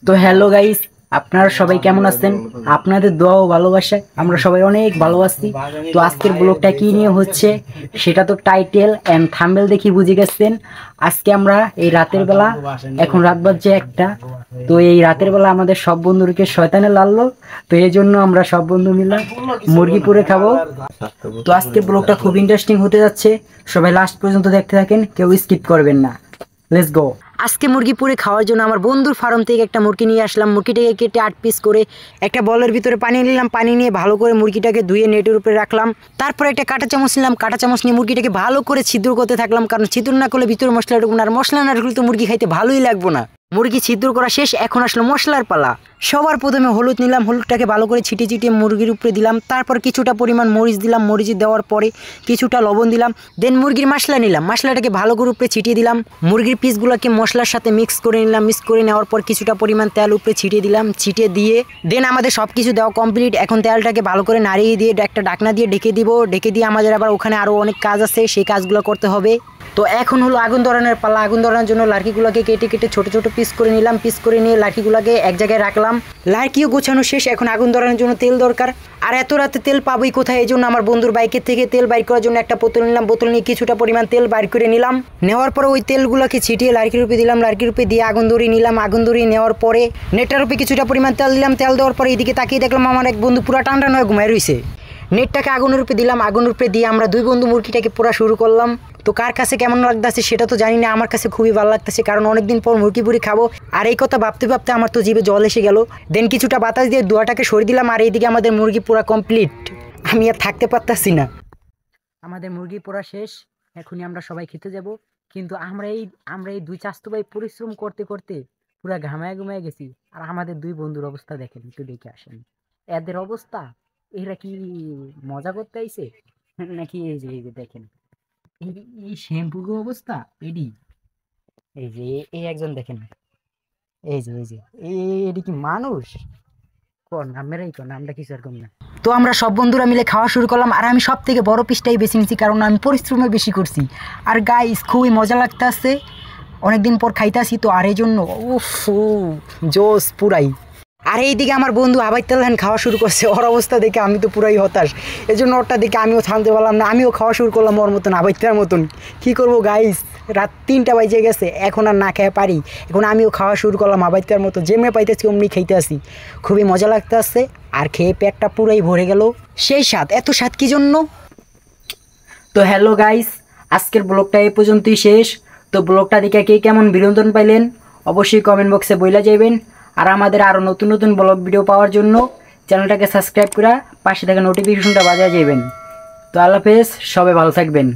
তো hello guys, আপনারা সবাই কেমন আছেন? আপনাদের দোয়া ও ভালোবাসায় আমরা সবাই অনেক ভালো আছি। তো আজকের ব্লগটা কি নিয়ে হচ্ছে সেটা তো টাইটেল এন্ড থাম্বনেল দেখি বুঝে গেছেন। আজকে আমরা এই রাতের বেলা, এখন রাত বাজছে 1টা, তো এই রাতের বেলা আমাদের সব বন্ধুকে শয়তানে লাললো, তো এই জন্য আমরা সব বন্ধু মিলে মুরগি পুরে খাবো। তো আজকের ব্লগটা খুব ইন্টারেস্টিং হতে যাচ্ছে, সবাই লাস্ট পর্যন্ত দেখতে থাকেন, কেউ স্কিপ করবেন না। Let's go. আজকে মুরগি পুরে খাওয়ার জন্য আমার বন্ধুর ফার্ম থেকে একটা মুরগি নিয়ে আসলাম। মুরগিটাকে কেটে 8 পিস করে একটা বলের ভিতরে পানি নিলাম। পানি নিয়ে ভালো করে মুরগিটাকে ধুয়ে নেটের উপরে রাখলাম। তারপর একটা কাঁটা চামচ নিলাম। কাঁটা চামচ নিয়ে মুরগিটাকে ভালো করে ছিদ্র করতে থাকলাম, কারণ ছিদ্র না করলে ভিতরে মশলা ঢুকবে না, আর মশলা না ঢুকলে তো মুরগি খাইতে ভালোই লাগবে না। মুরগি ছিদ্র করা শেষ, এখন আসলো মশলার পালা। সবার প্রথমে হলুদ নিলাম, হলুদটাকে ভালো করে ছিটিয়ে ছিটিয়ে মুরগির উপরে দিলাম। তারপর কিছুটা পরিমাণ মরিচ দিলাম, মরিচ দেওয়ার পরে কিছুটা লবণ দিলাম। দেন মুরগির মশলা নিলাম, মশলাটাকে ভালো করে উপরে ছিটিয়ে দিলাম। মুরগির পিসগুলোকে মশলার সাথে মিক্স করে নিলাম। মিক্স করে নেওয়ার পর কিছুটা পরিমাণ তেল উপরে ছিটিয়ে দিলাম। ছিটিয়ে দিয়ে দেন আমাদের সব কিছু দেওয়া কমপ্লিট। এখন তেলটাকে ভালো করে নাড়িয়ে দিয়ে একটা ঢাকনা দিয়ে ঢেকে দিব। ঢেকে দিয়ে আমাদের আবার ওখানে আরও অনেক কাজ আছে, সেই কাজগুলো করতে হবে। তো এখন হলো আগুন ধরানোর পালা। আগুন ধরানোর জন্য লার্কিগুলোকে কেটে কেটে ছোট ছোট পিস করে নিলাম। পিস করে নিয়ে লার্কিগুলোকে এক জায়গায় রাখলাম। লার্কিও গোছানো শেষ, এখন আগুন ধরানোর জন্য তেল দরকার। আর এত রাতে তেল পাবোই কোথায়? এই জন্য আমার বন্ধুর বাইকের থেকে তেল বাইর করার জন্য একটা বোতল নিলাম। বোতল নিয়ে কিছুটা পরিমাণ তেল বাইর করে নিলাম। নেওয়ার পরে ওই তেলগুলোকে ছিটিয়ে লার্কির উপরে দিলাম। লার্কির উপরে দিয়ে আগুন ধরিয়ে নিলাম। আগুন ধরিয়ে নেওয়ার পরে নেটটার উপরে কিছুটা পরিমাণ তেল দিলাম। তেল দেওয়ার পরে এইদিকে তাকিয়ে দেখলাম আমার এক বন্ধু পুরো টান্ডা নয় ঘুমায় রয়েছে। নেটটাকে আগুনের উপরে দিলাম। আগুনের উপরে দিয়ে আমরা দুই বন্ধু মুরগিটাকে পোড়া শুরু করলাম। তো কার কাছে কেমন লাগতেছে সেটা তো জানি না, আমার কাছে খুবই ভালো লাগতেছে, কারণ অনেকদিন পর মুরগি পুরি খাবো। আর এই কথা ভাবতে ভাবতে আমার তো জিভে জল এসে গেল। দেন কিছুটা বাতাস দিয়ে ধোঁয়াটাকে সরিয়ে দিলাম। আর এইদিকে আমাদের মুরগি পোড়া কমপ্লিট। আমি আর থাকতে পারতাছি না। আমাদের মুরগি পোড়া শেষ, এখনই আমরা সবাই খেতে যাব। কিন্তু আমরা এই দুই চাস্তু ভাই পরিশ্রম করতে করতে পুরা ঘামায় ঘুমায় গেছি। আর আমাদের দুই বন্ধুর অবস্থা দেখেন, একটু দেখে আসেন এদের অবস্থা। এরা কি মজা করতে আইছে নাকি? এই যে দেখেন এই শ্যাম্পুর অবস্থা। এই যে এই একজন দেখেন, এই যে এটি কি মানুষ? কোন নামেরাই কোন নামটা কিছু এরকম না। তো আমরা সব বন্ধুরা মিলে খাওয়া শুরু করলাম। আর আমি সব থেকে বড় পিসটাই বেছে নিয়েছি, কারণ আমি পরিশ্রমে বেশি করছি। আর গাইস খুবই মজা লাগতেছে, অনেকদিন পর খাইতেছি তো, আর এই জন্য উফ জোস পুরাই। আর এইদিকে আমার বন্ধু আবাইতাল্লাহ খাওয়া শুরু করছে। ওর অবস্থা দেখে আমি তো পুরাই হতাশ। এই জন্য ওরটা দেখে আমিও থামতে পারলাম না, আমিও খাওয়া শুরু করলাম ওর মতন, আবাইতার মতন। কী করবো গাইস, রাত 3টা বাজে গেছে, এখন আর না খেয়ে পারি। এখন আমিও খাওয়া শুরু করলাম আবাইতার মতো, যেমনি পাইতেছি অমনি খাইতে আসি। খুবই মজা লাগতে আসছে। আর খেয়ে পেটটা পুরাই ভরে গেল। সেই স্বাদ, এত স্বাদ কী জন্য? তো হ্যালো গাইস, আজকের ব্লগটা এই পর্যন্তই শেষ। তো ব্লগটা দেখে কে কেমন বিনোদন পাইলেন অবশ্যই কমেন্ট বক্সে বইলা যাবেন। আর আমাদের আরও নতুন নতুন ব্লগ ভিডিও পাওয়ার জন্য চ্যানেলটাকে সাবস্ক্রাইব করে পাশে থাকা নোটিফিকেশনটা বাজিয়ে যাবেন। তো আল্লাহ হাফেজ, সবাই ভালো থাকবেন।